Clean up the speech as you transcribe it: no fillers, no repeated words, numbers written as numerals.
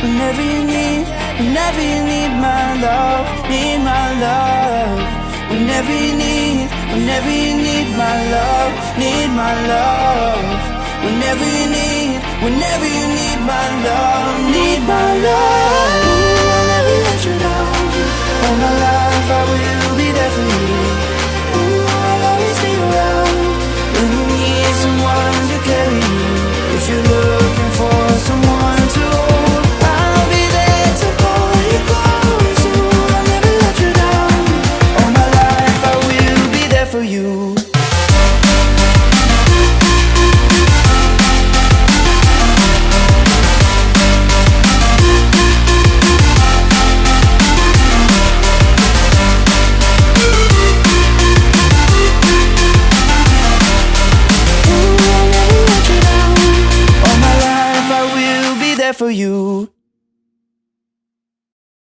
whenever you need, whenever you need my love, need my love. Whenever you need, whenever you need my love, need my love. Whenever you need, whenever you need my love, need my love. Ooh, I'll never let you down. All my life I will be there for you. Ooh, I'll always be around when you need someone to carry you. If you're looking for someone to hold, I'll be there to hold you close. Ooh, I'll never let you down. All my life I will be there for you. For you.